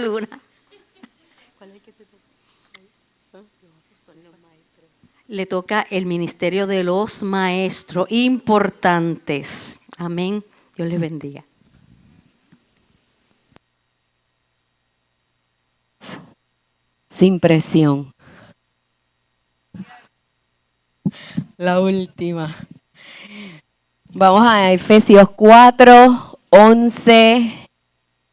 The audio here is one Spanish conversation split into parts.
Luna. Le toca el ministerio de los maestros importantes. Amén. Dios les bendiga. Sin presión. La última. Vamos a Efesios 4, 11.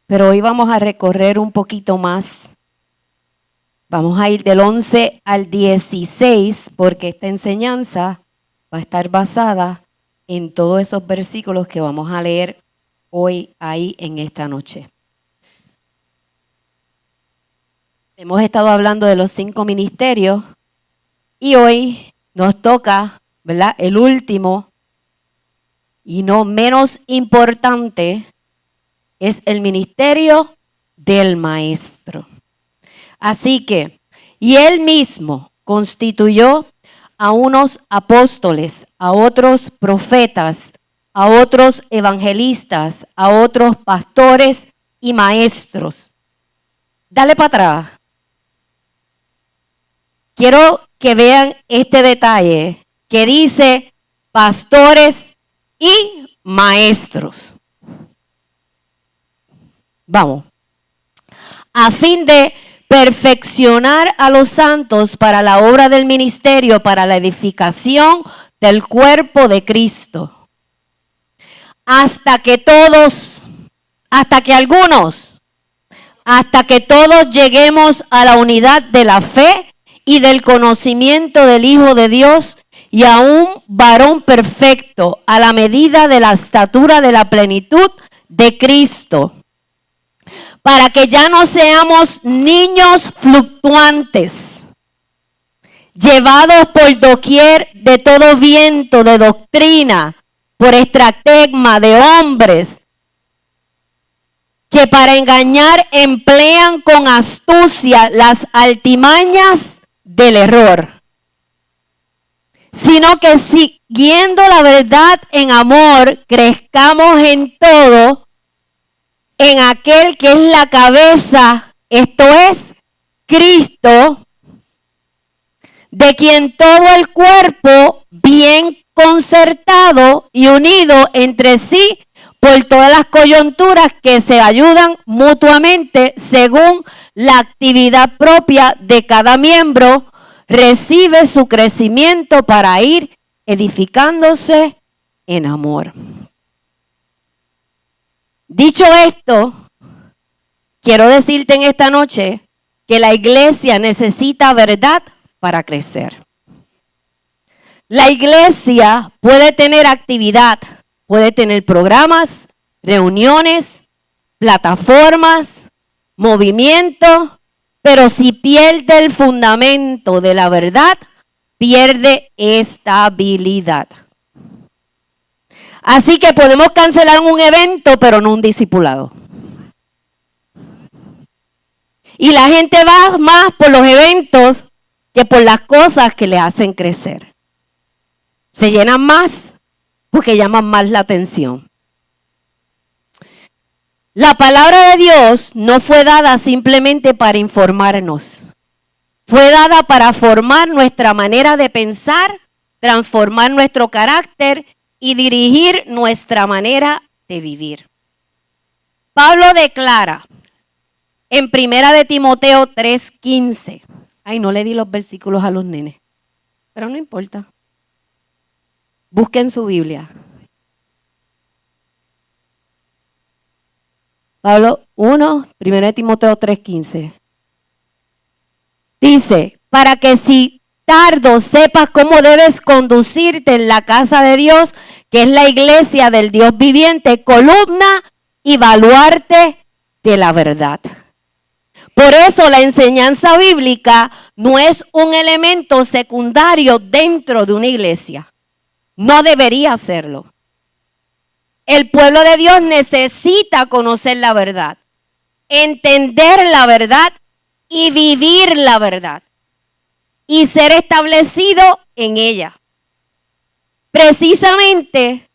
Pero hoy vamos a recorrer un poquito más. Vamos a ir del 11 al 16 porque esta enseñanza va a estar basada en todos esos versículos que vamos a leer hoy ahí en esta noche. Hemos estado hablando de los 5 ministerios y hoy nos toca, ¿verdad?, el último y no menos importante es el ministerio del maestro. Así que, y él mismo constituyó a unos apóstoles, a otros profetas, a otros evangelistas, a otros pastores y maestros. Dale para atrás. Quiero que vean este detalle que dice pastores y maestros. Vamos. A fin de perfeccionar a los santos para la obra del ministerio, para la edificación del cuerpo de Cristo. Hasta que todos lleguemos a la unidad de la fe y del conocimiento del Hijo de Dios y a un varón perfecto, a la medida de la estatura de la plenitud de Cristo. Para que ya no seamos niños fluctuantes, llevados por doquier de todo viento de doctrina, por estratagema de hombres, que para engañar emplean con astucia las altimañas del error, sino que siguiendo la verdad en amor, crezcamos en todo en aquel que es la cabeza, esto es Cristo, de quien todo el cuerpo, bien concertado y unido entre sí por todas las coyunturas que se ayudan mutuamente según la actividad propia de cada miembro, recibe su crecimiento para ir edificándose en amor. Dicho esto, quiero decirte en esta noche que la iglesia necesita verdad para crecer. La iglesia puede tener actividad, puede tener programas, reuniones, plataformas, movimiento, pero si pierde el fundamento de la verdad, pierde estabilidad. Así que podemos cancelar un evento, pero no un discipulado. Y la gente va más por los eventos que por las cosas que le hacen crecer. Se llenan más porque llaman más la atención. La palabra de Dios no fue dada simplemente para informarnos. Fue dada para formar nuestra manera de pensar, transformar nuestro carácter y dirigir nuestra manera de vivir. Pablo declara en 1 de Timoteo 3:15. Ay, no le di los versículos a los nenes, pero no importa. Busquen su Biblia. Pablo 1 de Timoteo 3:15. Dice, para que si tardo sepas cómo debes conducirte en la casa de Dios, que es la iglesia del Dios viviente, columna y baluarte de la verdad. Por eso la enseñanza bíblica no es un elemento secundario dentro de una iglesia. No debería serlo. El pueblo de Dios necesita conocer la verdad, entender la verdad y vivir la verdad y ser establecido en ella. Precisamente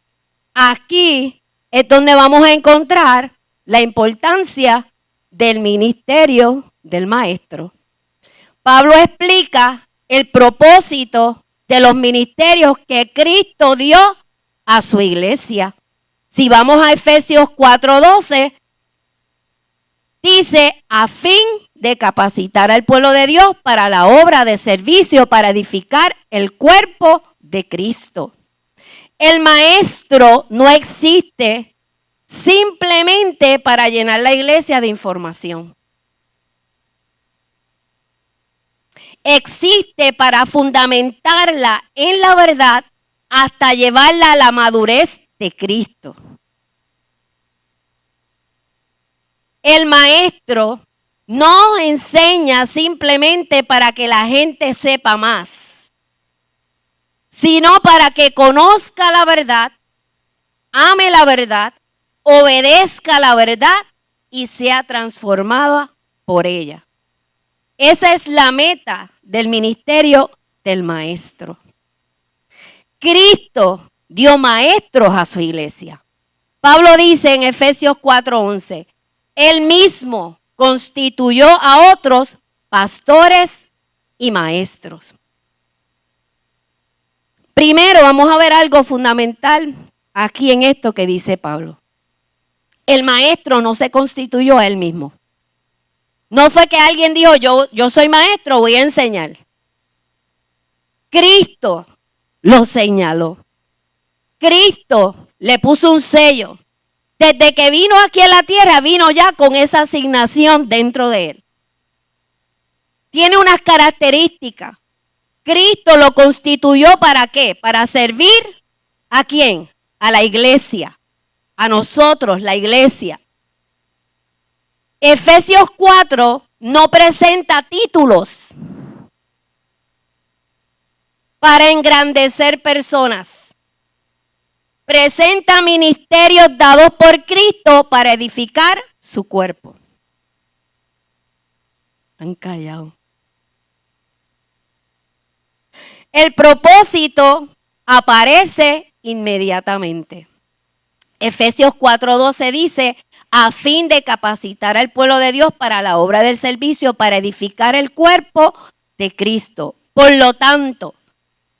aquí es donde vamos a encontrar la importancia del ministerio del maestro. Pablo explica el propósito de los ministerios que Cristo dio a su iglesia. Si vamos a Efesios 4:12, dice, a fin de capacitar al pueblo de Dios para la obra de servicio, para edificar el cuerpo de Cristo. El maestro no existe simplemente para llenar la iglesia de información. Existe para fundamentarla en la verdad hasta llevarla a la madurez de Cristo. El maestro no enseña simplemente para que la gente sepa más, sino para que conozca la verdad, ame la verdad, obedezca la verdad y sea transformada por ella. Esa es la meta del ministerio del maestro. Cristo dio maestros a su iglesia. Pablo dice en Efesios 4:11, Él mismo constituyó a otros pastores y maestros. Primero vamos a ver algo fundamental aquí en esto que dice Pablo. El maestro no se constituyó a él mismo. No fue que alguien dijo, yo soy maestro, voy a enseñar. Cristo lo señaló. Cristo le puso un sello. Desde que vino aquí a la tierra, vino ya con esa asignación dentro de él. Tiene unas características. Cristo lo constituyó ¿para qué? Para servir ¿a quién? A la iglesia. A nosotros, la iglesia. Efesios 4 no presenta títulos para engrandecer personas. Presenta ministerios dados por Cristo para edificar su cuerpo. Han callado. El propósito aparece inmediatamente. Efesios 4:12 dice, a fin de capacitar al pueblo de Dios para la obra del servicio, para edificar el cuerpo de Cristo. Por lo tanto,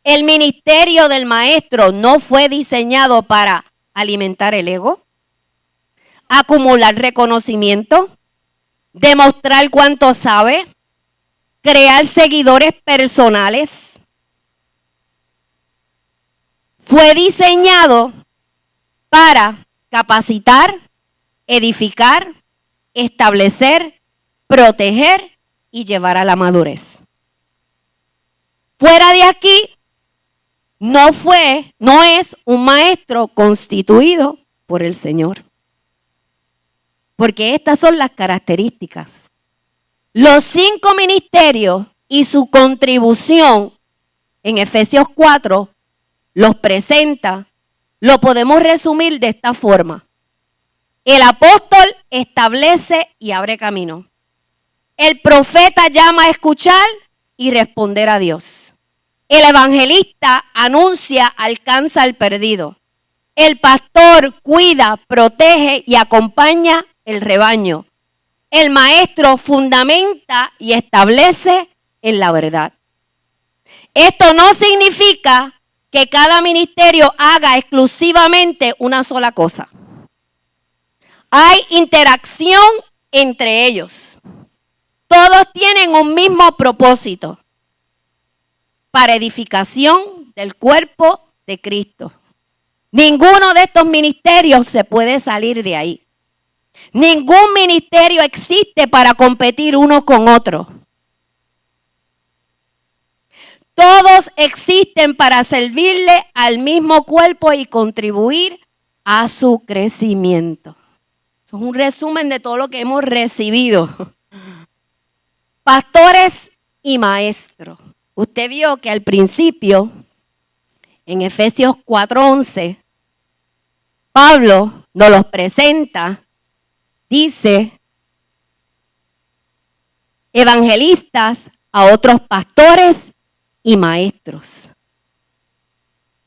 el ministerio del maestro no fue diseñado para alimentar el ego, acumular reconocimiento, demostrar cuánto sabe, crear seguidores personales. Fue diseñado para capacitar, edificar, establecer, proteger y llevar a la madurez. Fuera de aquí, no es un maestro constituido por el Señor. Porque estas son las características. Los 5 ministerios y su contribución en Efesios 4 los presenta, lo podemos resumir de esta forma. El apóstol establece y abre camino. El profeta llama a escuchar y responder a Dios. El evangelista anuncia, alcanza al perdido. El pastor cuida, protege y acompaña el rebaño. El maestro fundamenta y establece en la verdad. Esto no significa que cada ministerio haga exclusivamente una sola cosa. Hay interacción entre ellos. Todos tienen un mismo propósito para edificación del cuerpo de Cristo. Ninguno de estos ministerios se puede salir de ahí. Ningún ministerio existe para competir uno con otro. Todos existen para servirle al mismo cuerpo y contribuir a su crecimiento. Eso es un resumen de todo lo que hemos recibido. Pastores y maestros. Usted vio que al principio, en Efesios 4:11, Pablo nos los presenta, dice, evangelistas a otros pastores y maestros.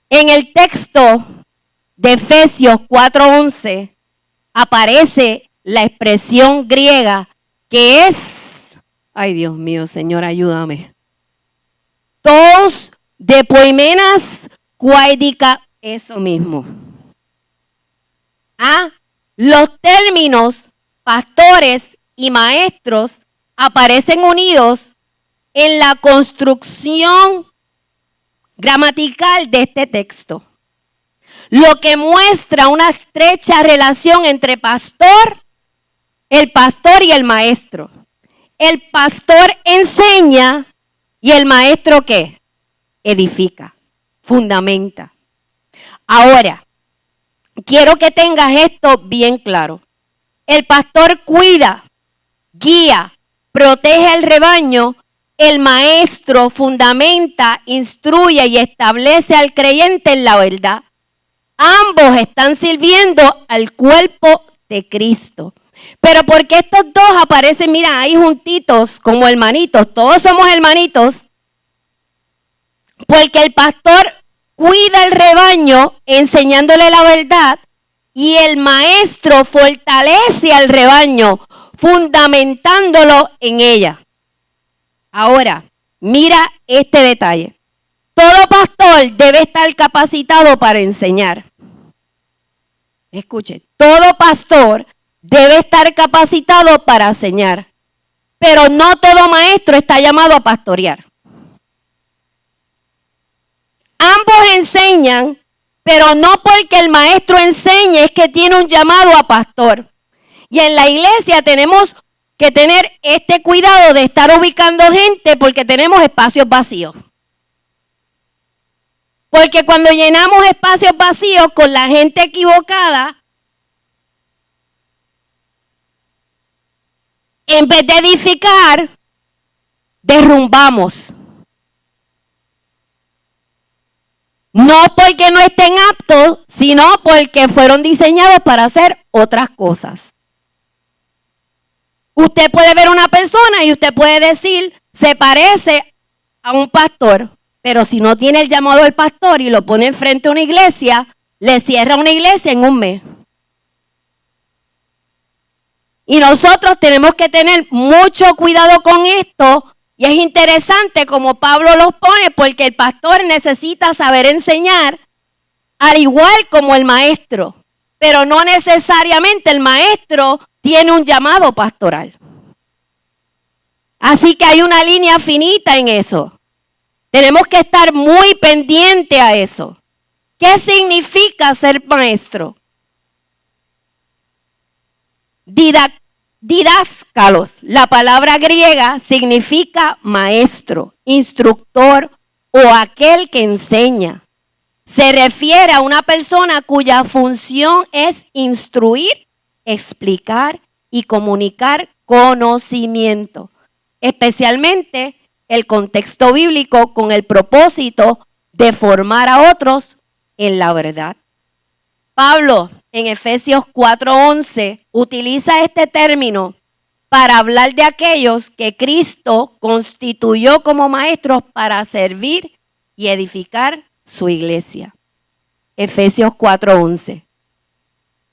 En el texto de Efesios 4:11 aparece la expresión griega que es, ay Dios mío, Señor, ayúdame. Todos de poimenas cuaidica, eso mismo. Los términos pastores y maestros aparecen unidos en la construcción gramatical de este texto, lo que muestra una estrecha relación entre el pastor y el maestro. El pastor enseña y el maestro ¿qué? Edifica, fundamenta. Ahora, quiero que tengas esto bien claro. El pastor cuida, guía, protege al rebaño. El maestro fundamenta, instruye y establece al creyente en la verdad. Ambos están sirviendo al cuerpo de Cristo. Pero porque estos dos aparecen, mira, ahí juntitos como hermanitos, todos somos hermanitos, porque el pastor cuida el rebaño enseñándole la verdad y el maestro fortalece al rebaño fundamentándolo en ella. Ahora, mira este detalle. Todo pastor debe estar capacitado para enseñar. Escuche, todo pastor debe estar capacitado para enseñar, pero no todo maestro está llamado a pastorear. Ambos enseñan, pero no porque el maestro enseñe es que tiene un llamado a pastor. Y en la iglesia tenemos que tener este cuidado de estar ubicando gente porque tenemos espacios vacíos. Porque cuando llenamos espacios vacíos con la gente equivocada, en vez de edificar, derrumbamos. No porque no estén aptos, sino porque fueron diseñados para hacer otras cosas. Usted puede ver una persona y usted puede decir, se parece a un pastor, pero si no tiene el llamado del pastor y lo pone enfrente a una iglesia, le cierra una iglesia en un mes. Y nosotros tenemos que tener mucho cuidado con esto. Y es interesante como Pablo los pone, porque el pastor necesita saber enseñar, al igual como el maestro. Pero no necesariamente el maestro tiene un llamado pastoral. Así que hay una línea finita en eso. Tenemos que estar muy pendientes a eso. ¿Qué significa ser maestro? Didáscalos, la palabra griega significa maestro, instructor o aquel que enseña. Se refiere a una persona cuya función es instruir, explicar y comunicar conocimiento, especialmente el contexto bíblico con el propósito de formar a otros en la verdad. Pablo en Efesios 4:11 utiliza este término para hablar de aquellos que Cristo constituyó como maestros para servir y edificar su iglesia. Efesios 4:11.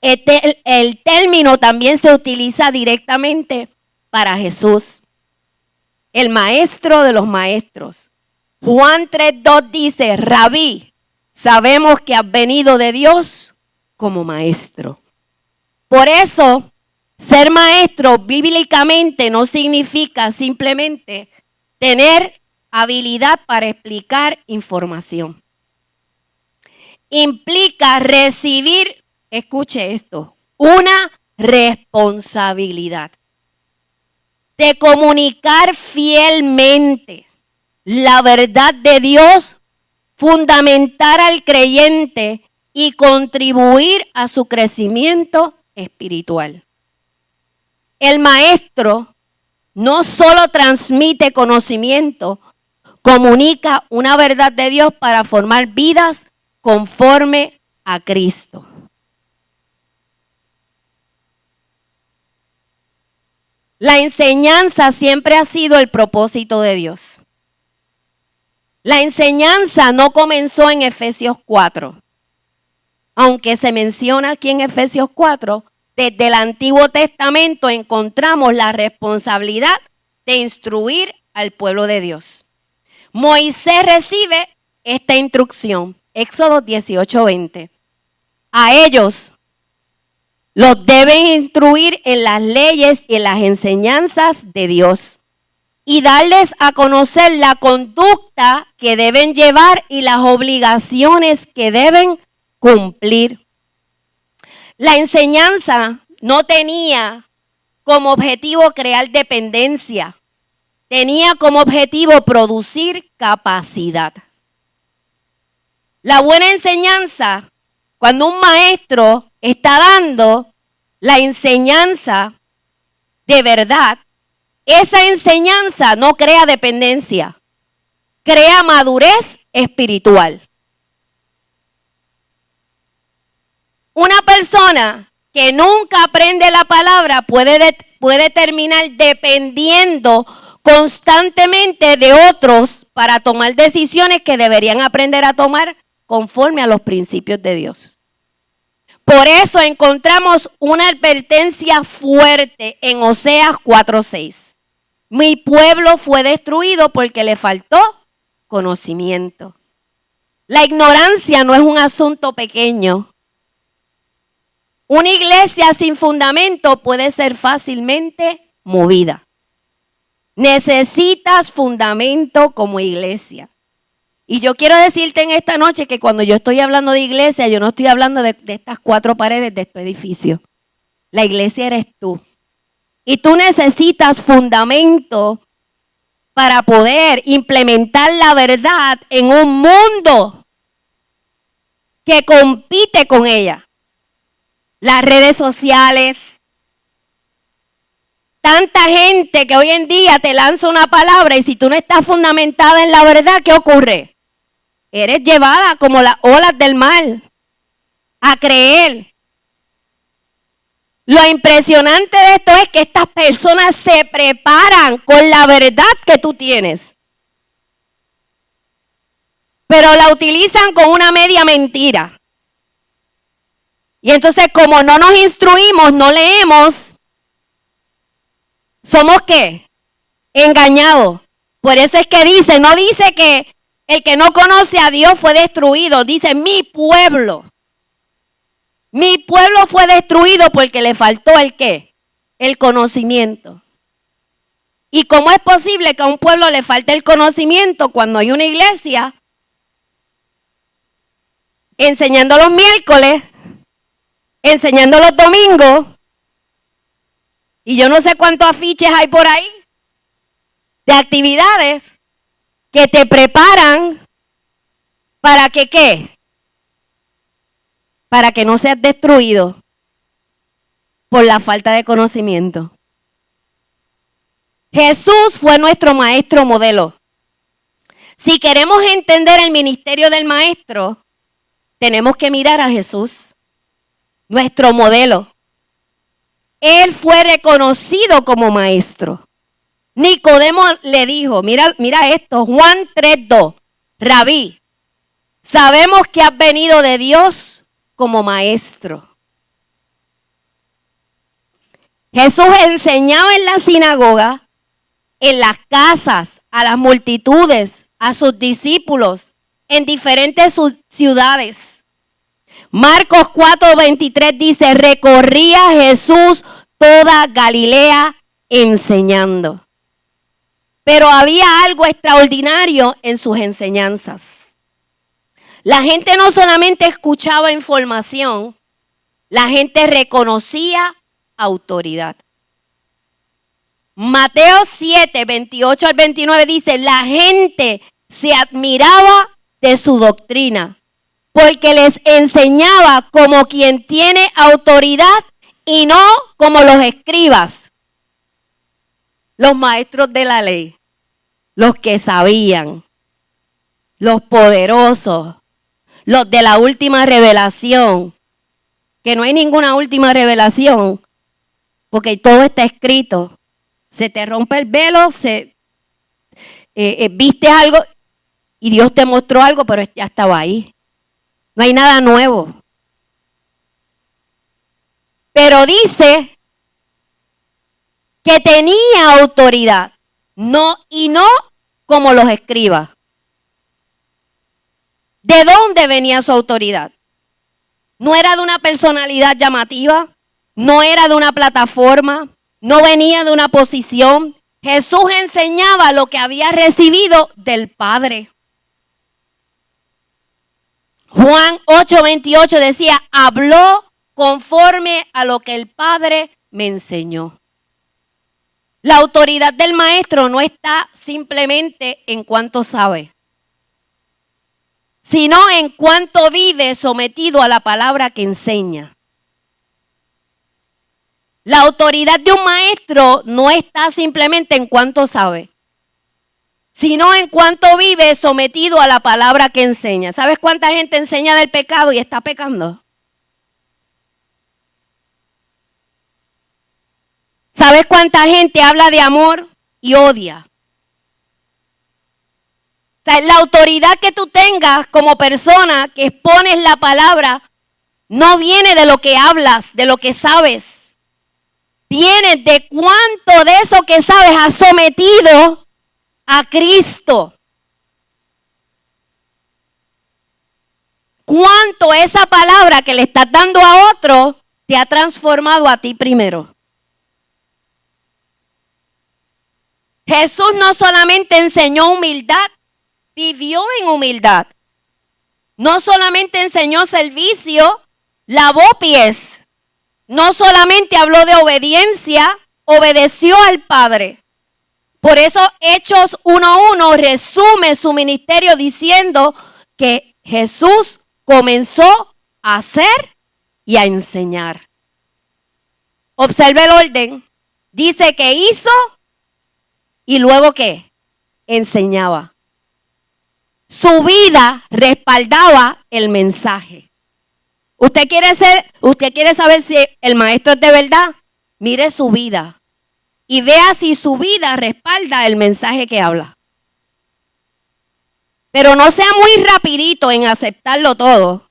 El término también se utiliza directamente para Jesús, el maestro de los maestros. Juan 3:2 dice, Rabí, sabemos que has venido de Dios como maestro. Por eso, ser maestro bíblicamente no significa simplemente tener habilidad para explicar información. Implica recibir, escuche esto, una responsabilidad de comunicar fielmente la verdad de Dios, fundamentar al creyente y contribuir a su crecimiento espiritual. El maestro no solo transmite conocimiento, comunica una verdad de Dios para formar vidas conforme a Cristo. La enseñanza siempre ha sido el propósito de Dios. La enseñanza no comenzó en Efesios 4. Aunque se menciona aquí en Efesios 4 desde el Antiguo Testamento encontramos la responsabilidad de instruir al pueblo de Dios. Moisés recibe esta instrucción, Éxodo 18:20. A ellos los deben instruir en las leyes y en las enseñanzas de Dios y darles a conocer la conducta que deben llevar y las obligaciones que deben cumplir. La enseñanza no tenía como objetivo crear dependencia, tenía como objetivo producir capacidad. La buena enseñanza, cuando un maestro está dando la enseñanza de verdad, esa enseñanza no crea dependencia, crea madurez espiritual. Una persona que nunca aprende la palabra puede terminar dependiendo constantemente de otros para tomar decisiones que deberían aprender a tomar conforme a los principios de Dios. Por eso encontramos una advertencia fuerte en Oseas 4:6. Mi pueblo fue destruido porque le faltó conocimiento. La ignorancia no es un asunto pequeño. Una iglesia sin fundamento puede ser fácilmente movida. Necesitas fundamento como iglesia. Y yo quiero decirte en esta noche que cuando yo estoy hablando de iglesia, yo no estoy hablando de estas 4 paredes de este edificio. La iglesia eres tú. Y tú necesitas fundamento para poder implementar la verdad en un mundo que compite con ella. Las redes sociales, tanta gente que hoy en día te lanza una palabra y si tú no estás fundamentada en la verdad, ¿qué ocurre? Eres llevada como las olas del mar a creer. Lo impresionante de esto es que estas personas se preparan con la verdad que tú tienes, pero la utilizan con una media mentira. Y entonces como no nos instruimos, no leemos, ¿somos qué? Engañados. Por eso es que dice, no dice que el que no conoce a Dios fue destruido, dice mi pueblo. Mi pueblo fue destruido porque le faltó ¿el qué? El conocimiento. ¿Y cómo es posible que a un pueblo le falte el conocimiento cuando hay una iglesia enseñando los miércoles, enseñando los domingos, y yo no sé cuántos afiches hay por ahí de actividades que te preparan para que ¿qué? Para que no seas destruido por la falta de conocimiento. Jesús fue nuestro maestro modelo. Si queremos entender el ministerio del maestro, tenemos que mirar a Jesús, nuestro modelo. Él fue reconocido como maestro. Nicodemo le dijo, mira esto, Juan 3:2, Rabí, sabemos que has venido de Dios como maestro. Jesús enseñaba en la sinagoga, en las casas, a las multitudes, a sus discípulos, en diferentes ciudades. Marcos 4:23 dice, recorría Jesús toda Galilea enseñando. Pero había algo extraordinario en sus enseñanzas. La gente no solamente escuchaba información, la gente reconocía autoridad. Mateo 7:28-29 dice, la gente se admiraba de su doctrina, porque les enseñaba como quien tiene autoridad y no como los escribas, los maestros de la ley, los que sabían, los poderosos, los de la última revelación, que no hay ninguna última revelación, porque todo está escrito. Se te rompe el velo, viste algo y Dios te mostró algo, pero ya estaba ahí. No hay nada nuevo. Pero dice que tenía autoridad, no como los escribas. ¿De dónde venía su autoridad? No era de una personalidad llamativa, no era de una plataforma, no venía de una posición. Jesús enseñaba lo que había recibido del Padre. Juan 8:28 decía, habló conforme a lo que el Padre me enseñó. La autoridad del maestro no está simplemente en cuánto sabe, sino en cuánto vive sometido a la palabra que enseña. La autoridad de un maestro no está simplemente en cuánto sabe, sino en cuánto vive sometido a la palabra que enseña. ¿Sabes cuánta gente enseña del pecado y está pecando? ¿Sabes cuánta gente habla de amor y odia? O sea, la autoridad que tú tengas como persona que expones la palabra no viene de lo que hablas, de lo que sabes. Viene de cuánto de eso que sabes has sometido a Cristo. Cuánto esa palabra que le estás dando a otro te ha transformado a ti primero. Jesús no solamente enseñó humildad, vivió en humildad. No solamente enseñó servicio, lavó pies. No solamente habló de obediencia, obedeció al Padre. Por eso Hechos 1:1 resume su ministerio diciendo que Jesús comenzó a hacer y a enseñar. Observe el orden. Dice que hizo y luego ¿qué? Enseñaba. Su vida respaldaba el mensaje. ¿Usted quiere saber si el maestro es de verdad? Mire su vida y vea si su vida respalda el mensaje que habla. Pero no sea muy rapidito en aceptarlo todo.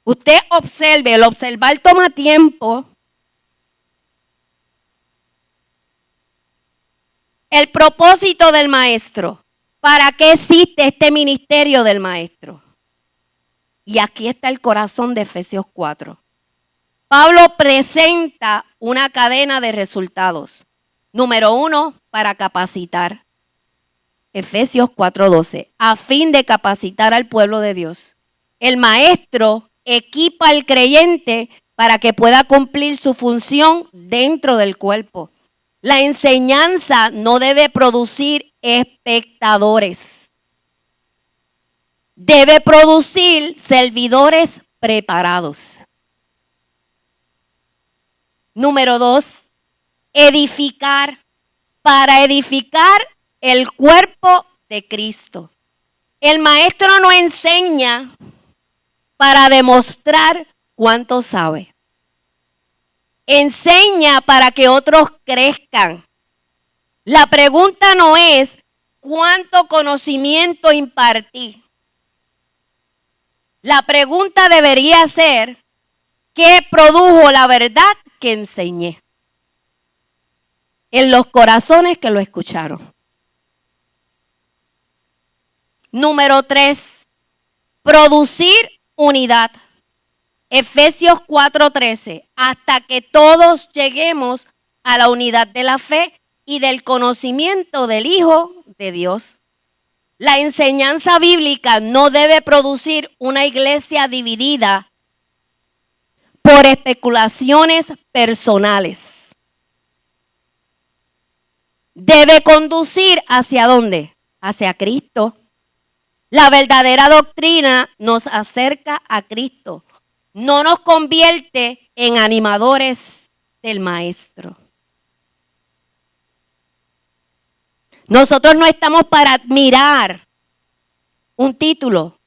Usted observe, el observar toma tiempo. El propósito del maestro. ¿Para qué existe este ministerio del maestro? Y aquí está el corazón de Efesios 4. Pablo presenta una cadena de resultados. Número 1, para capacitar. Efesios 4:12. A fin de capacitar al pueblo de Dios. El maestro equipa al creyente para que pueda cumplir su función dentro del cuerpo. La enseñanza no debe producir espectadores. Debe producir servidores preparados. Número 2, edificar. Para edificar el cuerpo de Cristo. El maestro no enseña para demostrar cuánto sabe. Enseña para que otros crezcan. La pregunta no es cuánto conocimiento impartí. La pregunta debería ser ¿qué produjo la verdad que enseñé? En los corazones que lo escucharon. Número 3, producir unidad. Efesios 4:13, hasta que todos lleguemos a la unidad de la fe y del conocimiento del Hijo de Dios. La enseñanza bíblica no debe producir una iglesia dividida por especulaciones personales. Debe conducir ¿hacia dónde? Hacia Cristo. La verdadera doctrina nos acerca a Cristo. No nos convierte en animadores del maestro. Nosotros no estamos para admirar un título.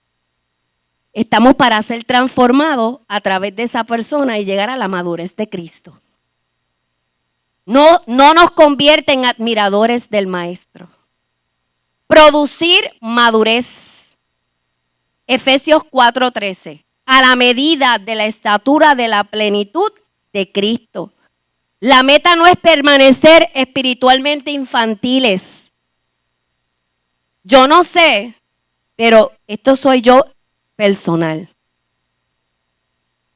Estamos para ser transformados a través de esa persona y llegar a la madurez de Cristo. No nos convierte en admiradores del maestro. Producir madurez. Efesios 4:13. A la medida de la estatura de la plenitud de Cristo. La meta no es permanecer espiritualmente infantiles. Yo no sé, pero esto soy yo personal.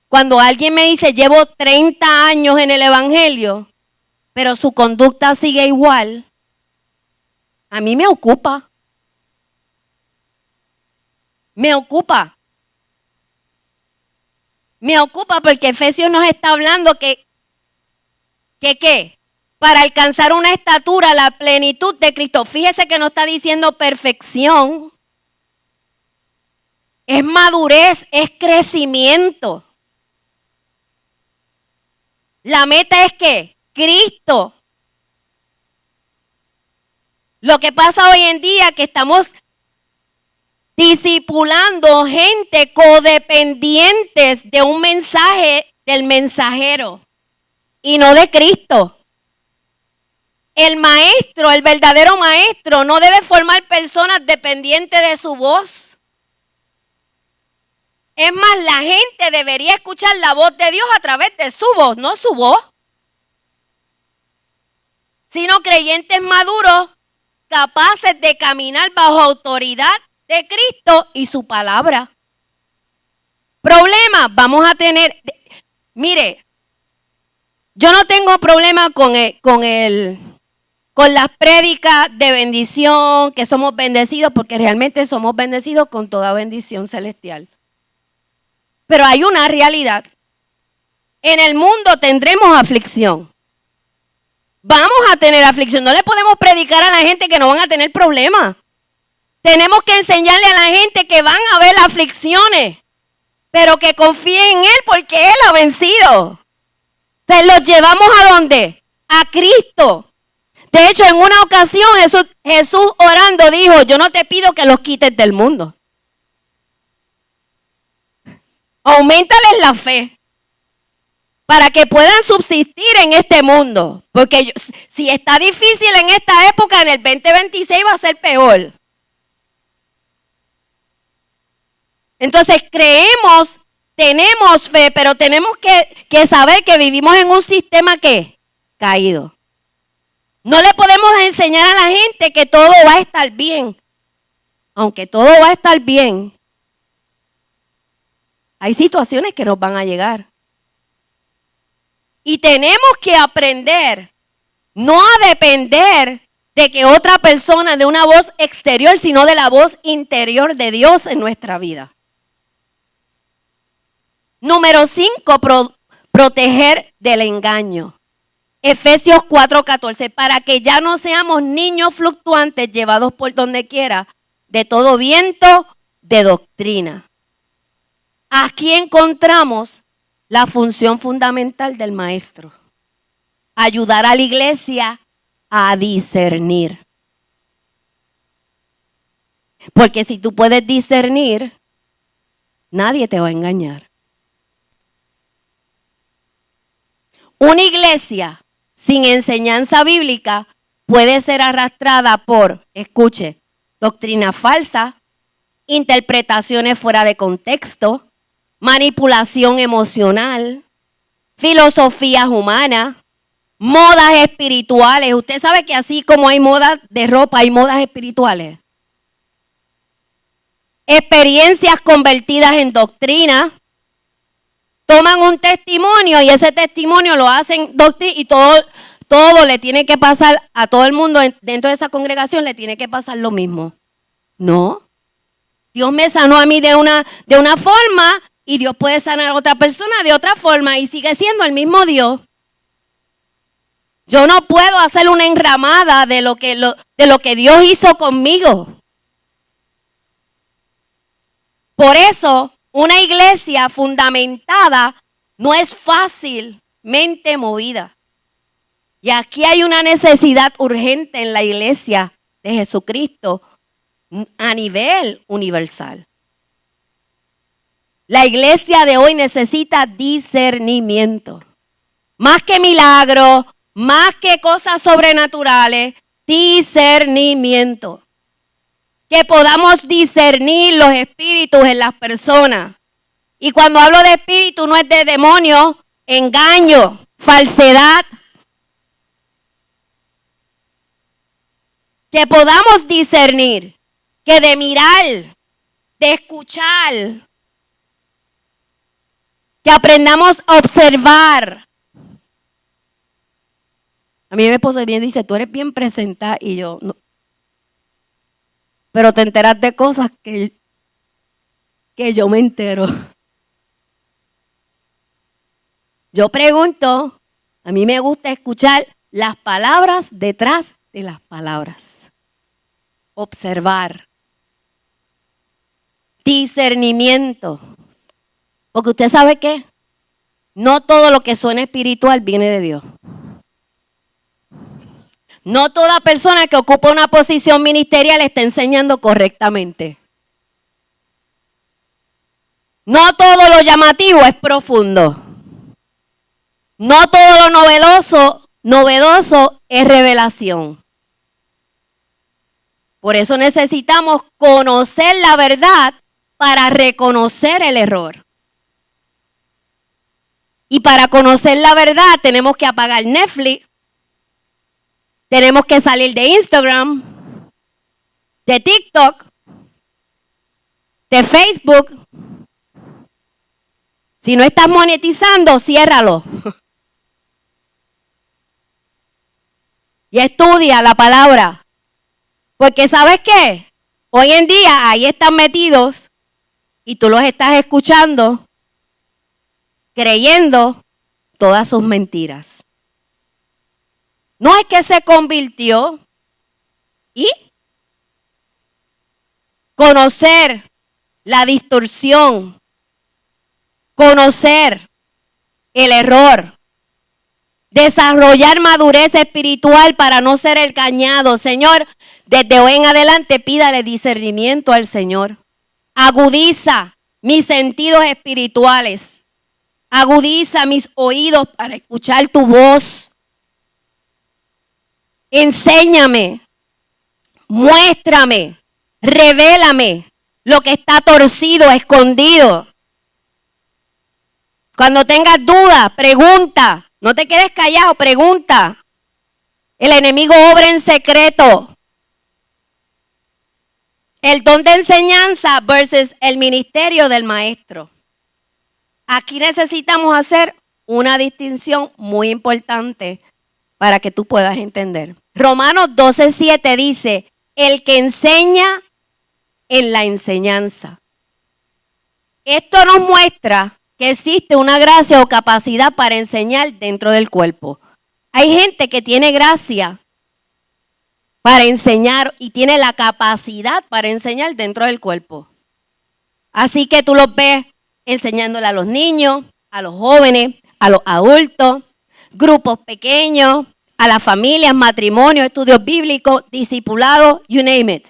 Cuando alguien me dice, llevo 30 años en el Evangelio, pero su conducta sigue igual, a mí me ocupa. Me ocupa. Me ocupa porque Efesios nos está hablando que ¿qué? Para alcanzar una estatura, la plenitud de Cristo. Fíjese que no está diciendo perfección. Es madurez, es crecimiento. La meta es que Cristo. Lo que pasa hoy en día es que estamos discipulando gente codependientes de un mensaje del mensajero y no de Cristo. El maestro, el verdadero maestro, no debe formar personas dependientes de su voz. Es más, la gente debería escuchar la voz de Dios a través de su voz, no su voz. Sino creyentes maduros, capaces de caminar bajo autoridad de Cristo y su palabra. Problemas vamos a tener. Mire, yo no tengo problema con las prédicas de bendición, que somos bendecidos, porque realmente somos bendecidos con toda bendición celestial. Pero hay una realidad. En el mundo tendremos aflicción. Vamos a tener aflicción. No le podemos predicar a la gente que no van a tener problemas. Tenemos que enseñarle a la gente que van a haber aflicciones, pero que confíen en Él porque Él ha vencido. Se los llevamos ¿a dónde? A Cristo. De hecho, en una ocasión Jesús orando dijo, yo no te pido que los quites del mundo. Auméntales la fe para que puedan subsistir en este mundo. Porque si está difícil en esta época, en el 2026 va a ser peor. Entonces creemos, tenemos fe, pero tenemos que saber que vivimos en un sistema que caído. No le podemos enseñar a la gente que todo va a estar bien. Aunque todo va a estar bien, hay situaciones que nos van a llegar. Y tenemos que aprender no a depender de que otra persona, de una voz exterior, sino de la voz interior de Dios en nuestra vida. Número 5, proteger del engaño. Efesios 4:14, para que ya no seamos niños fluctuantes llevados por donde quiera de todo viento de doctrina. Aquí encontramos la función fundamental del maestro. Ayudar a la iglesia a discernir. Porque si tú puedes discernir, nadie te va a engañar. Una iglesia sin enseñanza bíblica puede ser arrastrada por, escuche, doctrina falsa, interpretaciones fuera de contexto, manipulación emocional, filosofías humanas, modas espirituales. Usted sabe que así como hay modas de ropa, hay modas espirituales. Experiencias convertidas en doctrina. Toman un testimonio y ese testimonio lo hacen doctrina y todo le tiene que pasar a todo el mundo dentro de esa congregación, le tiene que pasar lo mismo. No. Dios me sanó a mí de una forma y Dios puede sanar a otra persona de otra forma y sigue siendo el mismo Dios. Yo no puedo hacer una enramada de lo que Dios hizo conmigo. Por eso, una iglesia fundamentada no es fácilmente movida. Y aquí hay una necesidad urgente en la iglesia de Jesucristo a nivel universal. La iglesia de hoy necesita discernimiento. Más que milagros, más que cosas sobrenaturales, discernimiento. Que podamos discernir los espíritus en las personas. Y cuando hablo de espíritu no es de demonios, engaño, falsedad. Que podamos discernir, que de mirar, de escuchar, que aprendamos a observar. A mí mi esposo viene y dice, tú eres bien presentada, y yo, no. Pero te enteras de cosas que yo me entero. Yo pregunto, a mí me gusta escuchar las palabras detrás de las palabras. Observar. Discernimiento. Porque usted sabe qué, no todo lo que suena espiritual viene de Dios. No toda persona que ocupa una posición ministerial está enseñando correctamente. No todo lo llamativo es profundo. No todo lo novedoso es revelación. Por eso necesitamos conocer la verdad para reconocer el error. Y para conocer la verdad tenemos que apagar Netflix, tenemos que salir de Instagram, de TikTok, de Facebook. Si no estás monetizando, ciérralo. Y estudia la palabra. Porque ¿sabes qué? Hoy en día ahí están metidos y tú los estás escuchando, creyendo todas sus mentiras. No es que se convirtió y conocer la distorsión, conocer el error, desarrollar madurez espiritual para no ser engañado. Señor, desde hoy en adelante pídale discernimiento al Señor. Agudiza mis sentidos espirituales. Agudiza mis oídos para escuchar tu voz. Enséñame, muéstrame, revélame lo que está torcido, escondido. Cuando tengas dudas, pregunta. No te quedes callado, pregunta. El enemigo obra en secreto. El don de enseñanza versus el ministerio del maestro. Aquí necesitamos hacer una distinción muy importante para que tú puedas entender. Romanos 12:7 dice, el que enseña en la enseñanza. Esto nos muestra que existe una gracia o capacidad para enseñar dentro del cuerpo. Hay gente que tiene gracia para enseñar y tiene la capacidad para enseñar dentro del cuerpo. Así que tú los ves enseñándole a los niños, a los jóvenes, a los adultos, grupos pequeños, a las familias, matrimonios, estudios bíblicos, discipulados, you name it.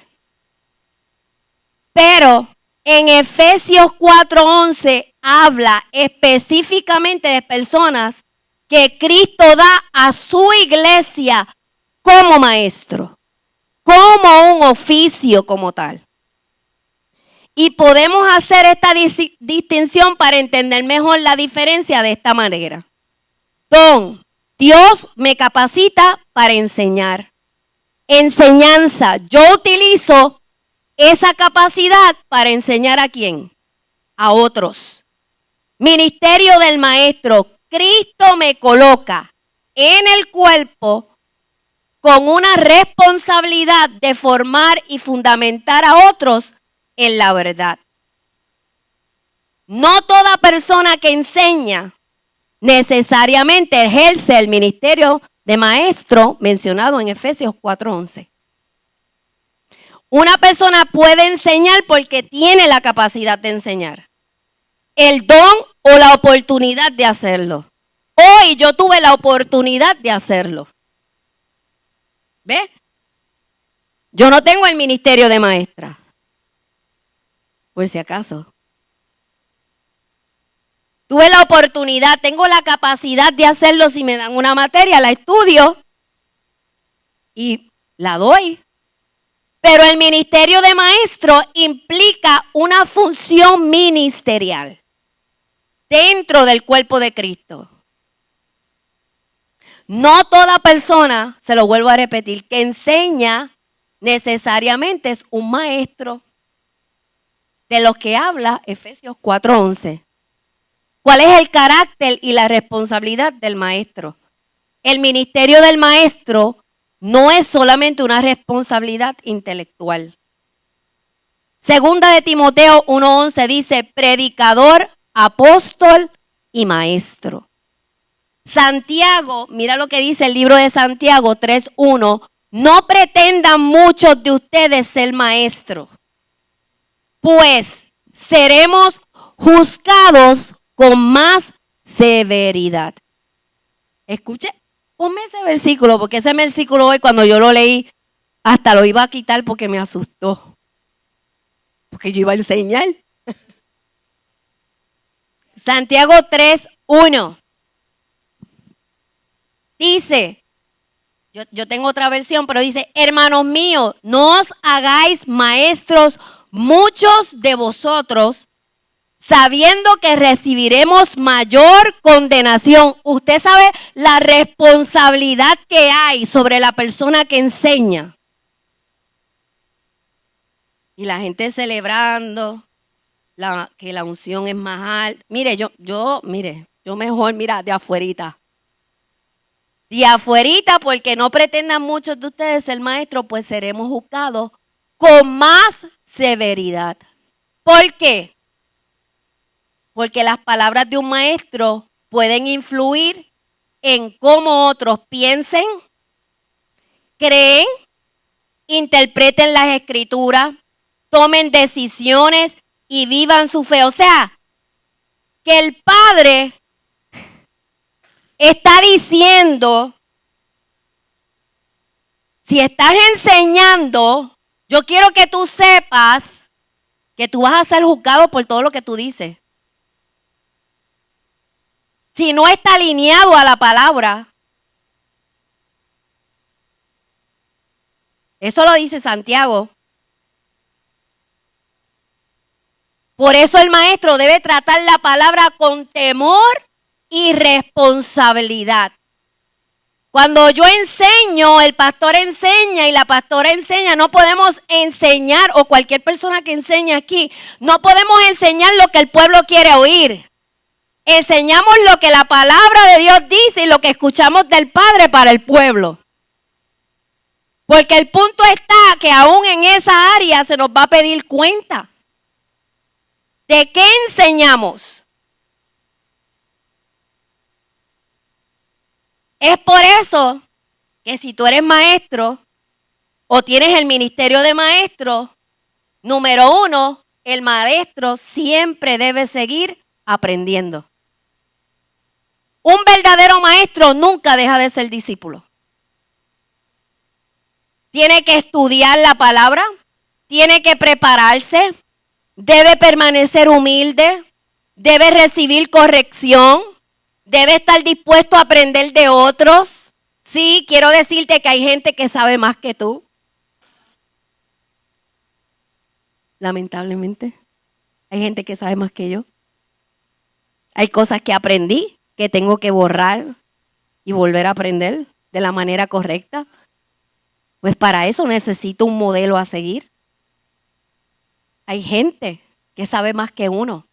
Pero en Efesios 4:11 habla específicamente de personas que Cristo da a su iglesia como maestro, como un oficio como tal. Y podemos hacer esta distinción para entender mejor la diferencia de esta manera. Don, Dios me capacita para enseñar. Enseñanza, yo utilizo esa capacidad para enseñar a quién, a otros. Ministerio del maestro, Cristo me coloca en el cuerpo con una responsabilidad de formar y fundamentar a otros en la verdad. No toda persona que enseña necesariamente ejerce el ministerio de maestro mencionado en Efesios 4:11. Una persona puede enseñar porque tiene la capacidad de enseñar, el don o la oportunidad de hacerlo. Hoy yo tuve la oportunidad de hacerlo. ¿Ve? Yo no tengo el ministerio de maestra, por si acaso. Tuve la oportunidad, tengo la capacidad de hacerlo. Si me dan una materia, la estudio y la doy. Pero el ministerio de maestro implica una función ministerial dentro del cuerpo de Cristo. No toda persona, se lo vuelvo a repetir, que enseña necesariamente es un maestro. De lo que habla Efesios 4:11. ¿Cuál es el carácter y la responsabilidad del maestro? El ministerio del maestro no es solamente una responsabilidad intelectual. Segunda de Timoteo 1:11 dice, predicador, apóstol y maestro. Santiago, mira lo que dice el libro de Santiago 3:1, no pretendan muchos de ustedes ser maestros, pues seremos juzgados con más severidad. Escuche, ponme ese versículo, porque ese versículo hoy cuando yo lo leí, hasta lo iba a quitar porque me asustó. Porque yo iba a enseñar. Santiago 3:1. Dice, yo tengo otra versión, pero dice, hermanos míos, no os hagáis maestros muchos de vosotros, sabiendo que recibiremos mayor condenación. Usted sabe la responsabilidad que hay sobre la persona que enseña. Y la gente celebrando que la unción es más alta. Mire, yo mejor, mira, de afuerita. De afuerita, porque no pretendan muchos de ustedes ser maestros, pues seremos juzgados con más severidad. ¿Por qué? Porque las palabras de un maestro pueden influir en cómo otros piensen, creen, interpreten las escrituras, tomen decisiones y vivan su fe. O sea, que el Padre está diciendo, si estás enseñando, yo quiero que tú sepas que tú vas a ser juzgado por todo lo que tú dices. Si no está alineado a la palabra. Eso lo dice Santiago. Por eso el maestro debe tratar la palabra con temor y responsabilidad. Cuando yo enseño, el pastor enseña y la pastora enseña, no podemos enseñar, o cualquier persona que enseñe aquí, no podemos enseñar lo que el pueblo quiere oír. Enseñamos lo que la palabra de Dios dice y lo que escuchamos del Padre para el pueblo. Porque el punto está que aún en esa área se nos va a pedir cuenta. ¿De qué enseñamos? Es por eso que si tú eres maestro o tienes el ministerio de maestro, número 1, el maestro siempre debe seguir aprendiendo. Un verdadero maestro nunca deja de ser discípulo. Tiene que estudiar la palabra, tiene que prepararse, debe permanecer humilde, debe recibir corrección, debe estar dispuesto a aprender de otros. Sí, quiero decirte que hay gente que sabe más que tú. Lamentablemente, hay gente que sabe más que yo. Hay cosas que aprendí que tengo que borrar y volver a aprender de la manera correcta. Pues para eso necesito un modelo a seguir. Hay gente que sabe más que uno.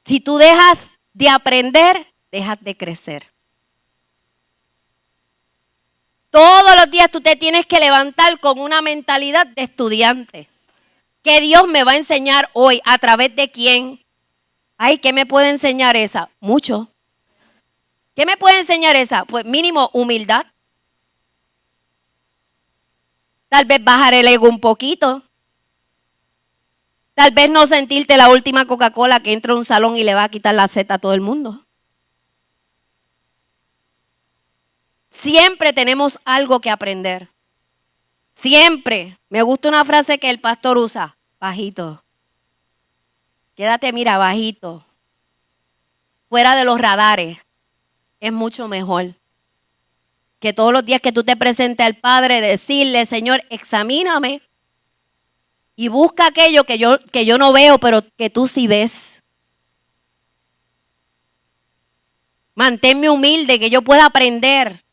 Si tú dejas de aprender, dejas de crecer. Todos los días tú te tienes que levantar con una mentalidad de estudiante. ¿Qué Dios me va a enseñar hoy? ¿A través de quién? Ay, ¿qué me puede enseñar esa? Mucho. ¿Qué me puede enseñar esa? Pues mínimo humildad. Tal vez bajar el ego un poquito. Tal vez no sentirte la última Coca-Cola que entra a un salón y le va a quitar la sed a todo el mundo. Siempre tenemos algo que aprender. Siempre. Me gusta una frase que el pastor usa. Bajito. Quédate, mira, bajito. Fuera de los radares. Es mucho mejor. Que todos los días que tú te presentes al Padre, decirle, Señor, examíname. Y busca aquello que yo no veo, pero que tú sí ves. Manténme humilde, que yo pueda aprender.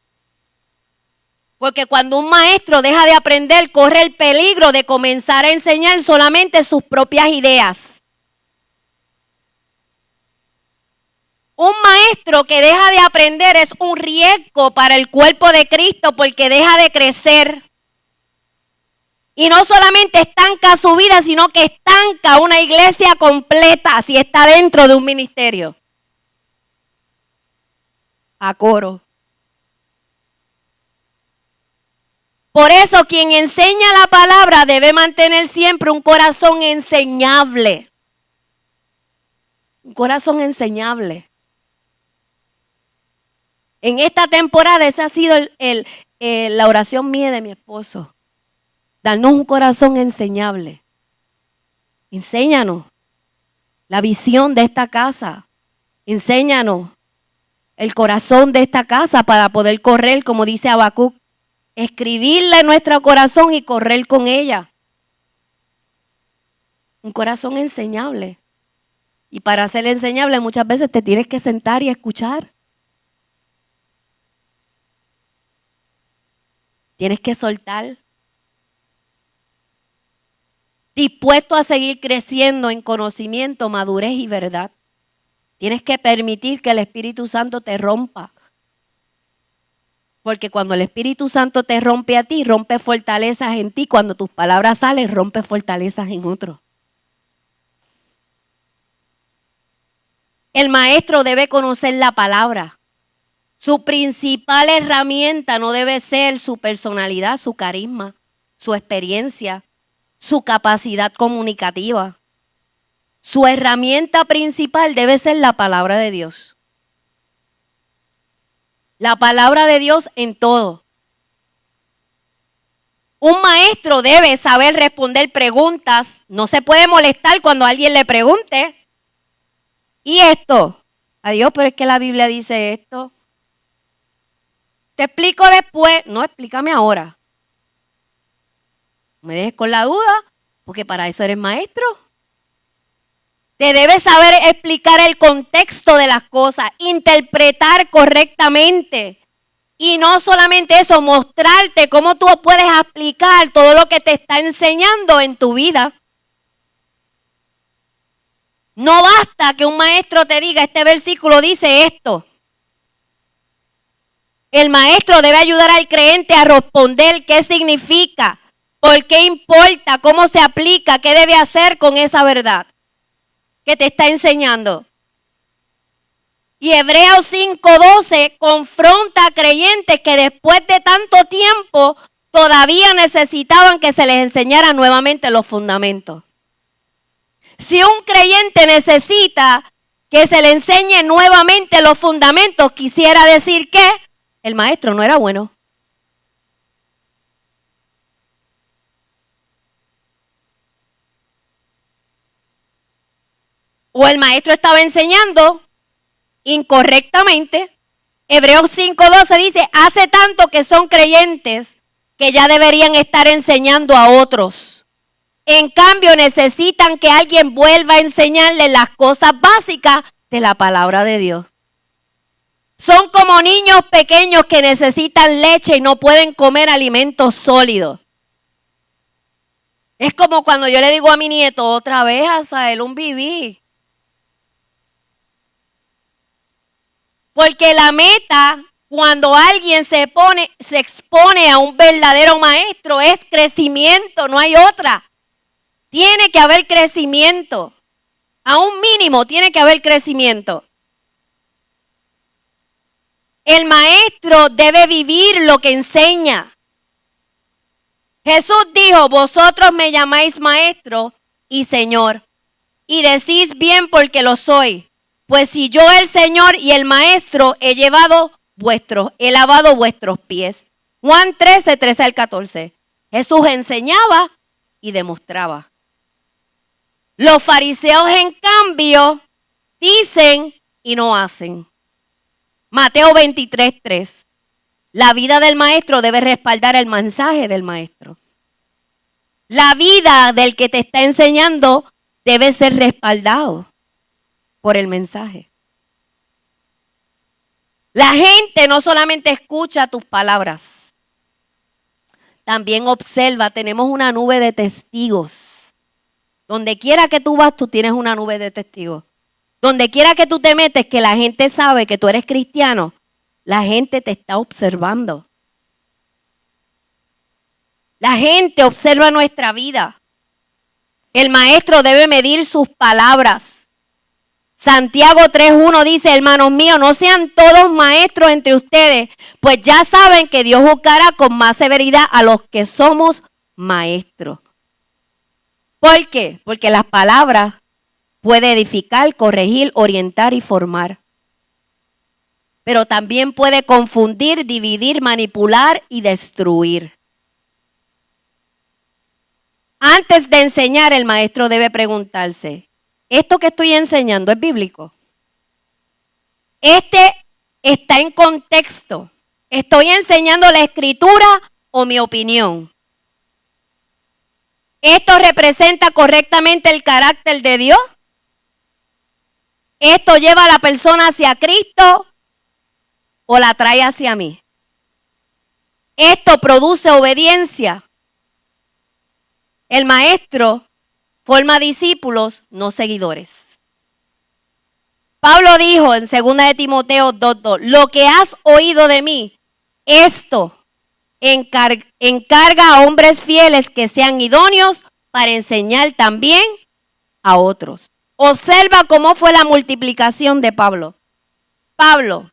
Porque cuando un maestro deja de aprender, corre el peligro de comenzar a enseñar solamente sus propias ideas. Un maestro que deja de aprender es un riesgo para el cuerpo de Cristo porque deja de crecer. Y no solamente estanca su vida, sino que estanca una iglesia completa si está dentro de un ministerio. A coro. Por eso quien enseña la palabra debe mantener siempre un corazón enseñable. Un corazón enseñable. En esta temporada esa ha sido la oración mía de mi esposo. Darnos un corazón enseñable. Enséñanos la visión de esta casa. Enséñanos el corazón de esta casa para poder correr, como dice Habacuc. Escribirla en nuestro corazón y correr con ella. Un corazón enseñable. Y para ser enseñable muchas veces te tienes que sentar y escuchar. Tienes que soltar. Dispuesto a seguir creciendo en conocimiento, madurez y verdad. Tienes que permitir que el Espíritu Santo te rompa. Porque cuando el Espíritu Santo te rompe a ti, rompe fortalezas en ti. Cuando tus palabras salen, rompe fortalezas en otros. El maestro debe conocer la palabra. Su principal herramienta no debe ser su personalidad, su carisma, su experiencia, su capacidad comunicativa. Su herramienta principal debe ser la palabra de Dios. La palabra de Dios en todo. Un maestro debe saber responder preguntas. No se puede molestar cuando alguien le pregunte. ¿Y esto? Adiós, pero es que la Biblia dice esto. Te explico después. No, explícame ahora. No me dejes con la duda, porque para eso eres maestro. Te debes saber explicar el contexto de las cosas, interpretar correctamente. Y no solamente eso, mostrarte cómo tú puedes aplicar todo lo que te está enseñando en tu vida. No basta que un maestro te diga, este versículo dice esto. El maestro debe ayudar al creyente a responder qué significa, por qué importa, cómo se aplica, qué debe hacer con esa verdad que te está enseñando. Y Hebreos 5:12 confronta a creyentes que después de tanto tiempo todavía necesitaban que se les enseñara nuevamente los fundamentos. Si un creyente necesita que se le enseñe nuevamente los fundamentos, quisiera decir que el maestro no era bueno. O el maestro estaba enseñando incorrectamente. Hebreos 5:12 dice, hace tanto que son creyentes que ya deberían estar enseñando a otros. En cambio, necesitan que alguien vuelva a enseñarles las cosas básicas de la palabra de Dios. Son como niños pequeños que necesitan leche y no pueden comer alimentos sólidos. Es como cuando yo le digo a mi nieto, otra vez, Asael, un bibí. Porque la meta, cuando alguien se expone a un verdadero maestro, es crecimiento, no hay otra. Tiene que haber crecimiento. A un mínimo tiene que haber crecimiento. El maestro debe vivir lo que enseña. Jesús dijo, vosotros me llamáis maestro y Señor, y decís bien porque lo soy. Pues si yo, el Señor y el Maestro, he lavado vuestros pies. Juan 13 al 14. Jesús enseñaba y demostraba. Los fariseos, en cambio, dicen y no hacen. Mateo 23:3. La vida del maestro debe respaldar el mensaje del maestro. La vida del que te está enseñando debe ser respaldado por el mensaje. La gente no solamente escucha tus palabras, también observa. Tenemos una nube de testigos. Donde quiera que tú vas, tú tienes una nube de testigos. Donde quiera que tú te metes, que la gente sabe que tú eres cristiano, la gente te está observando. La gente observa nuestra vida. El maestro debe medir sus palabras. Santiago 3:1 dice, hermanos míos, no sean todos maestros entre ustedes, pues ya saben que Dios juzgará con más severidad a los que somos maestros. ¿Por qué? Porque las palabras pueden edificar, corregir, orientar y formar. Pero también puede confundir, dividir, manipular y destruir. Antes de enseñar, el maestro debe preguntarse, ¿esto que estoy enseñando es bíblico? ¿Está en contexto? ¿Estoy enseñando la escritura o mi opinión? ¿Esto representa correctamente el carácter de Dios? ¿Esto lleva a la persona hacia Cristo o la trae hacia mí? ¿Esto produce obediencia? El maestro forma discípulos, no seguidores. Pablo dijo en 2 de Timoteo 2:2, lo que has oído de mí, esto encarga a hombres fieles que sean idóneos para enseñar también a otros. Observa cómo fue la multiplicación de Pablo. Pablo,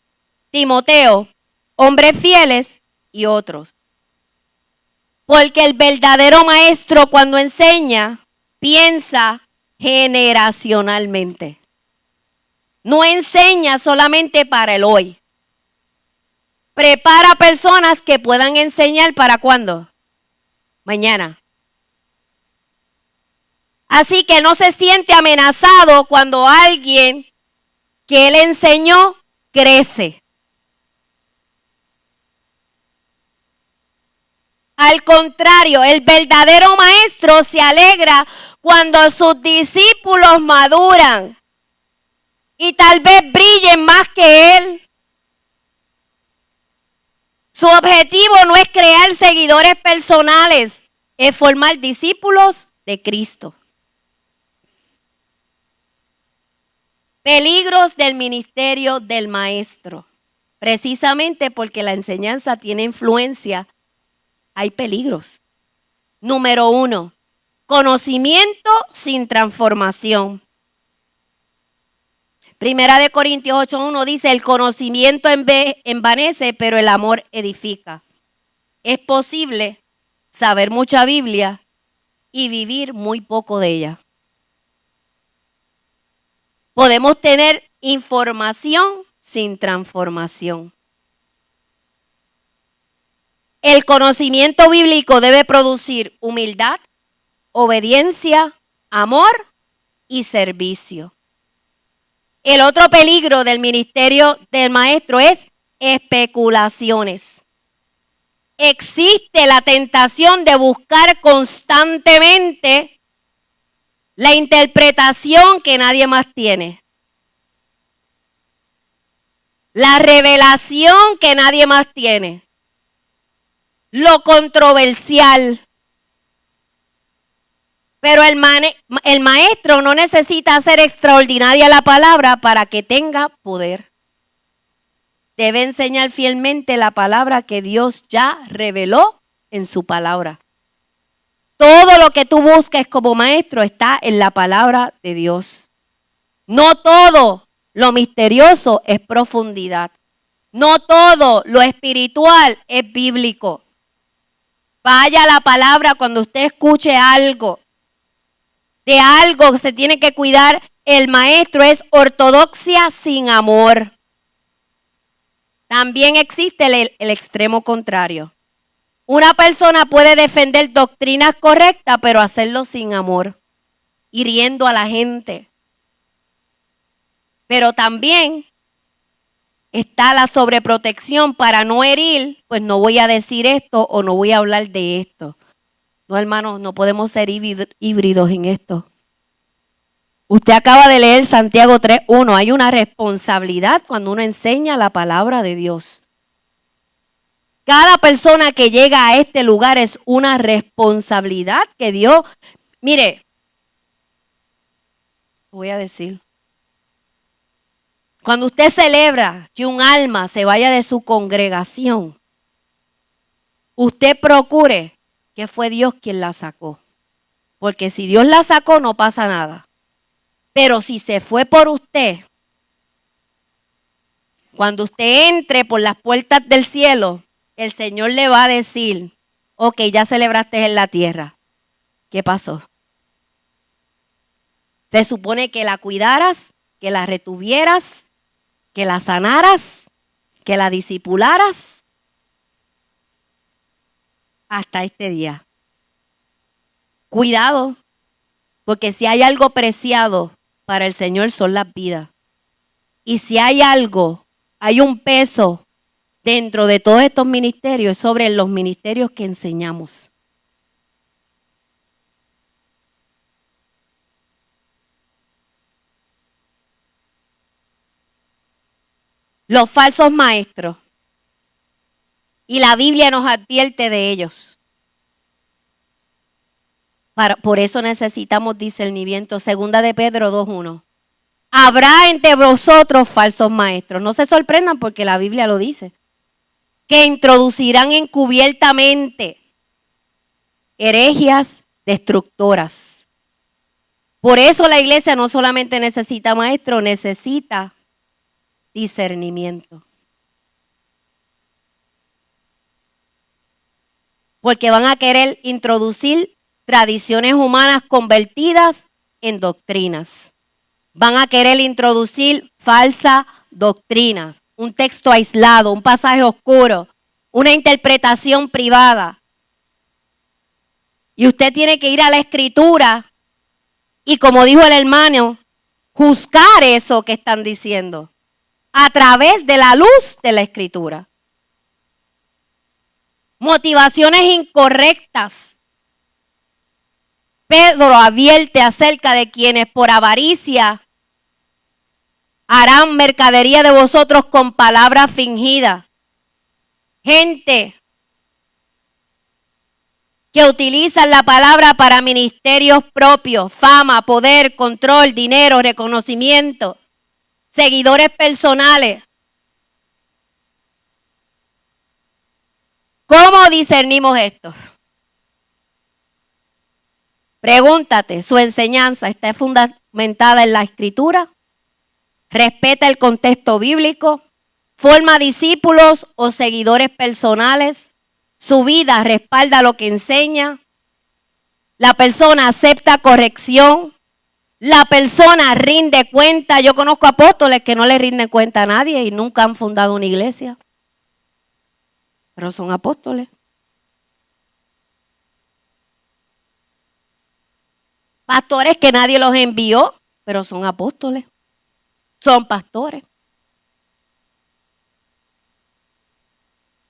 Timoteo, hombres fieles y otros. Porque el verdadero maestro cuando enseña, piensa generacionalmente. No enseña solamente para el hoy. Prepara personas que puedan enseñar para ¿cuándo? Mañana. Así que no se siente amenazado cuando alguien que él enseñó crece. Al contrario, el verdadero maestro se alegra cuando sus discípulos maduran y tal vez brillen más que él. Su objetivo no es crear seguidores personales, es formar discípulos de Cristo. Peligros del ministerio del maestro. Precisamente porque la enseñanza tiene influencia, hay peligros. Número 1, conocimiento sin transformación. Primera de Corintios 8:1 dice, el conocimiento envanece, pero el amor edifica. Es posible saber mucha Biblia y vivir muy poco de ella. Podemos tener información sin transformación. El conocimiento bíblico debe producir humildad, obediencia, amor y servicio. El otro peligro del ministerio del maestro es especulaciones. Existe la tentación de buscar constantemente la interpretación que nadie más tiene. La revelación que nadie más tiene. Lo controversial. Pero el maestro no necesita hacer extraordinaria la palabra para que tenga poder. Debe enseñar fielmente la palabra que Dios ya reveló en su palabra. Todo lo que tú busques como maestro está en la palabra de Dios. No todo lo misterioso es profundidad. No todo lo espiritual es bíblico. Vaya a la palabra cuando usted escuche algo. De algo que se tiene que cuidar el maestro es ortodoxia sin amor. También existe el extremo contrario. Una persona puede defender doctrinas correctas, pero hacerlo sin amor, hiriendo a la gente. Pero también está la sobreprotección para no herir, pues no voy a decir esto o no voy a hablar de esto. No, hermanos, no podemos ser híbridos en esto. Usted acaba de leer Santiago 3:1. Hay una responsabilidad cuando uno enseña la palabra de Dios. Cada persona que llega a este lugar es una responsabilidad que Dios, mire, voy a decir, cuando usted celebra que un alma se vaya de su congregación, usted procure que fue Dios quien la sacó. Porque si Dios la sacó no pasa nada. Pero si se fue por usted, cuando usted entre por las puertas del cielo, el Señor le va a decir, ok, ya celebraste en la tierra. ¿Qué pasó? Se supone que la cuidaras, que la retuvieras, que la sanaras, que la discipularas hasta este día. Cuidado, porque si hay algo preciado para el Señor son las vidas. Y si hay algo, hay un peso dentro de todos estos ministerios sobre los ministerios que enseñamos. Los falsos maestros. Y la Biblia nos advierte de ellos. Por eso necesitamos discernimiento. Segunda de Pedro 2:1. Habrá entre vosotros falsos maestros. No se sorprendan porque la Biblia lo dice. Que introducirán encubiertamente herejías destructoras. Por eso la iglesia no solamente necesita maestros, necesita discernimiento. Porque van a querer introducir tradiciones humanas convertidas en doctrinas. Van a querer introducir falsas doctrinas, un texto aislado, un pasaje oscuro, una interpretación privada. Y usted tiene que ir a la Escritura y, como dijo el hermano, juzgar eso que están diciendo a través de la luz de la Escritura. Motivaciones incorrectas. Pedro advierte acerca de quienes por avaricia harán mercadería de vosotros con palabras fingidas. Gente que utilizan la palabra para ministerios propios, fama, poder, control, dinero, reconocimiento, seguidores personales. ¿Cómo discernimos esto? Pregúntate, ¿su enseñanza está fundamentada en la Escritura? ¿Respeta el contexto bíblico? ¿Forma discípulos o seguidores personales? ¿Su vida respalda lo que enseña? ¿La persona acepta corrección? ¿La persona rinde cuenta? Yo conozco apóstoles que no le rinden cuenta a nadie y nunca han fundado una iglesia. Pero son apóstoles. Pastores que nadie los envió, pero son apóstoles. Son pastores.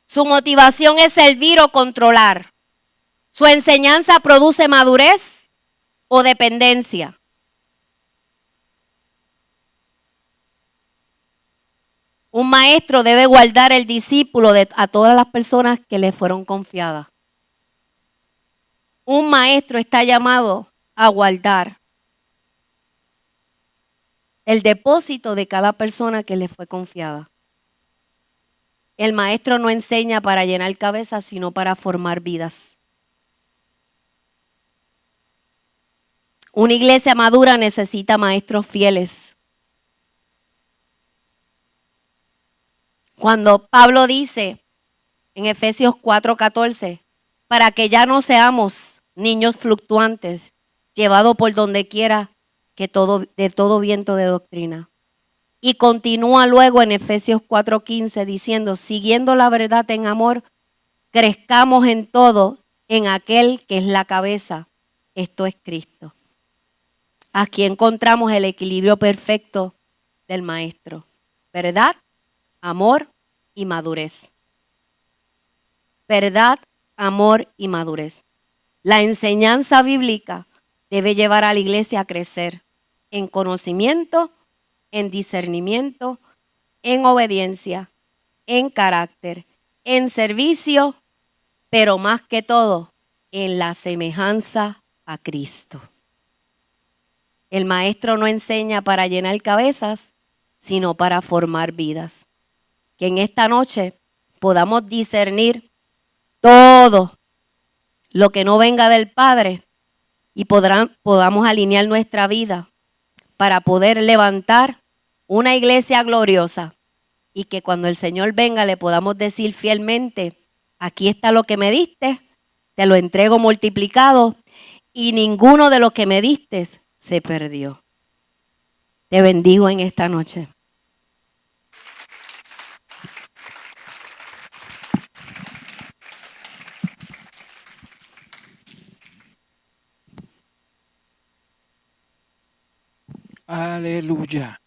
Su motivación es servir o controlar. Su enseñanza produce madurez o dependencia. Un maestro debe guardar el discípulo a todas las personas que le fueron confiadas. Un maestro está llamado a guardar el depósito de cada persona que le fue confiada. El maestro no enseña para llenar cabezas, sino para formar vidas. Una iglesia madura necesita maestros fieles. Cuando Pablo dice en Efesios 4:14, para que ya no seamos niños fluctuantes, llevados por donde quiera de todo viento de doctrina. Y continúa luego en Efesios 4:15 diciendo, siguiendo la verdad en amor, crezcamos en todo en aquel que es la cabeza, esto es Cristo. Aquí encontramos el equilibrio perfecto del maestro. Verdad, amor y madurez. Verdad, amor y madurez. La enseñanza bíblica debe llevar a la iglesia a crecer. en conocimiento, en discernimiento, en obediencia, en carácter, en servicio, pero más que todo, en la semejanza a Cristo. El maestro no enseña para llenar cabezas, sino para formar vidas. Que en esta noche podamos discernir todo lo que no venga del Padre y podamos alinear nuestra vida para poder levantar una iglesia gloriosa y que cuando el Señor venga le podamos decir fielmente, aquí está lo que me diste, te lo entrego multiplicado y ninguno de los que me diste se perdió. Te bendigo en esta noche. Aleluya.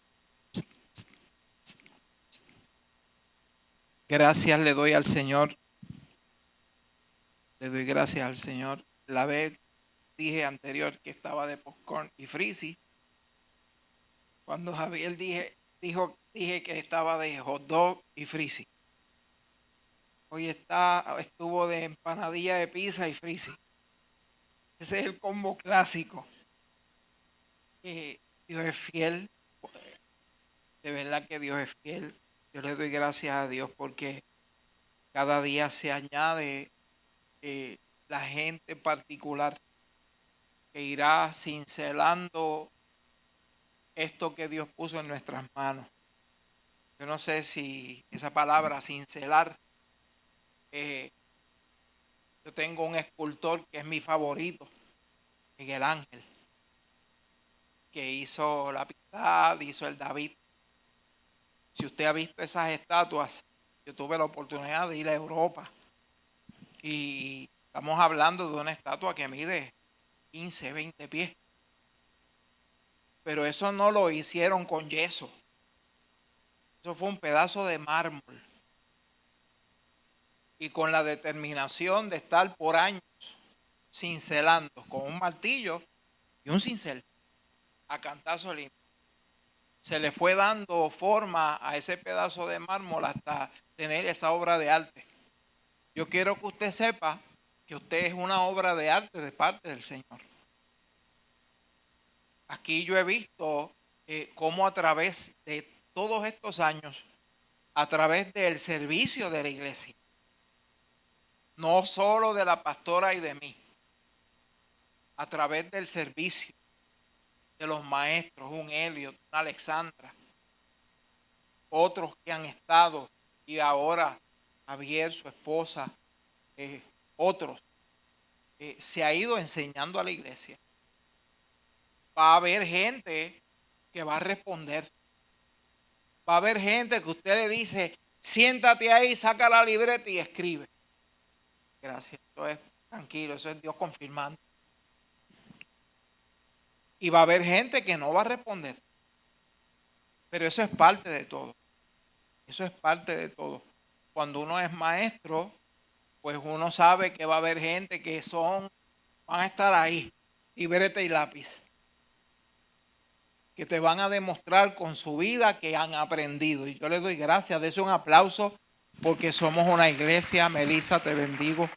Gracias le doy al Señor. Le doy gracias al Señor. La vez dije anterior que estaba de popcorn y frizzy. Cuando Javier dije que estaba de hot dog y frizzy. Hoy estuvo de empanadilla de pizza y frizzy. Ese es el combo clásico. Dios es fiel. De verdad que Dios es fiel. Yo le doy gracias a Dios porque cada día se añade la gente particular que irá cincelando esto que Dios puso en nuestras manos. Yo no sé si esa palabra cincelar, yo tengo un escultor que es mi favorito, Miguel Ángel, que hizo la Piedad, hizo el David. Si usted ha visto esas estatuas, yo tuve la oportunidad de ir a Europa y estamos hablando de una estatua que mide 15, 20 pies. Pero eso no lo hicieron con yeso. Eso fue un pedazo de mármol. Y con la determinación de estar por años cincelando con un martillo y un cincel a cantazo limpio. Se le fue dando forma a ese pedazo de mármol hasta tener esa obra de arte. Yo quiero que usted sepa que usted es una obra de arte de parte del Señor. Aquí yo he visto cómo a través de todos estos años, a través del servicio de la iglesia, no solo de la pastora y de mí, a través del servicio de los maestros, un Elliot, una Alexandra, otros que han estado y ahora Javier, su esposa, otros, se ha ido enseñando a la iglesia. Va a haber gente que va a responder. Va a haber gente que usted le dice, siéntate ahí, saca la libreta y escribe. Gracias, eso es tranquilo, eso es Dios confirmando. Y va a haber gente que no va a responder. Pero eso es parte de todo. Eso es parte de todo. Cuando uno es maestro, pues uno sabe que va a haber gente que van a estar ahí, libreta y lápiz, que te van a demostrar con su vida que han aprendido. Y yo les doy gracias, dése un aplauso, porque somos una iglesia. Melissa, te bendigo.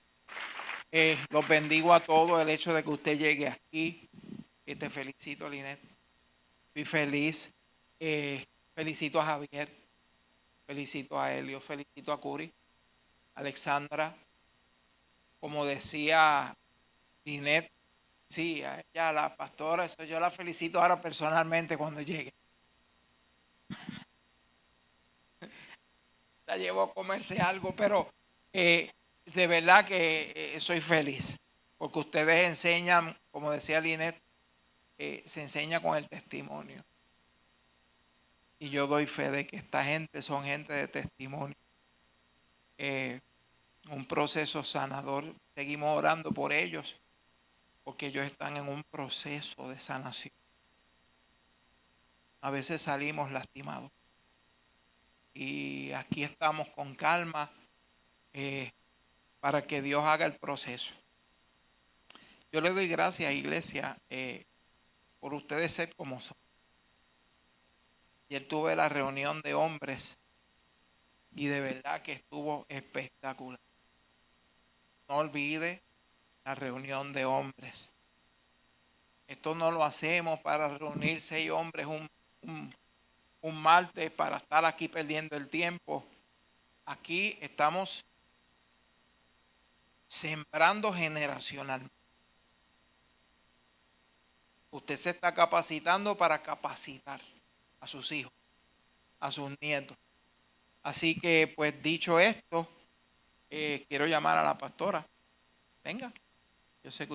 Los bendigo a todos, el hecho de que usted llegue aquí. Y te felicito, Linet. Estoy feliz. Felicito a Javier. Felicito a Helio. Felicito a Curi. Alexandra. Como decía Linet, sí, a ella, la pastora, eso yo la felicito ahora personalmente cuando llegue. La llevo a comerse algo, pero de verdad que soy feliz, porque ustedes enseñan, como decía Linet, se enseña con el testimonio. Y yo doy fe de que esta gente son gente de testimonio. Un proceso sanador. Seguimos orando por ellos, porque ellos están en un proceso de sanación. A veces salimos lastimados. Y aquí estamos con calma para que Dios haga el proceso. Yo le doy gracias, iglesia, por ustedes ser como son. Ayer tuve la reunión de hombres y de verdad que estuvo espectacular. No olvide la reunión de hombres. Esto no lo hacemos para reunir 6 hombres un martes para estar aquí perdiendo el tiempo. Aquí estamos sembrando generacionalmente. Usted se está capacitando para capacitar a sus hijos, a sus nietos. Así que, pues dicho esto, quiero llamar a la pastora. Venga, yo sé que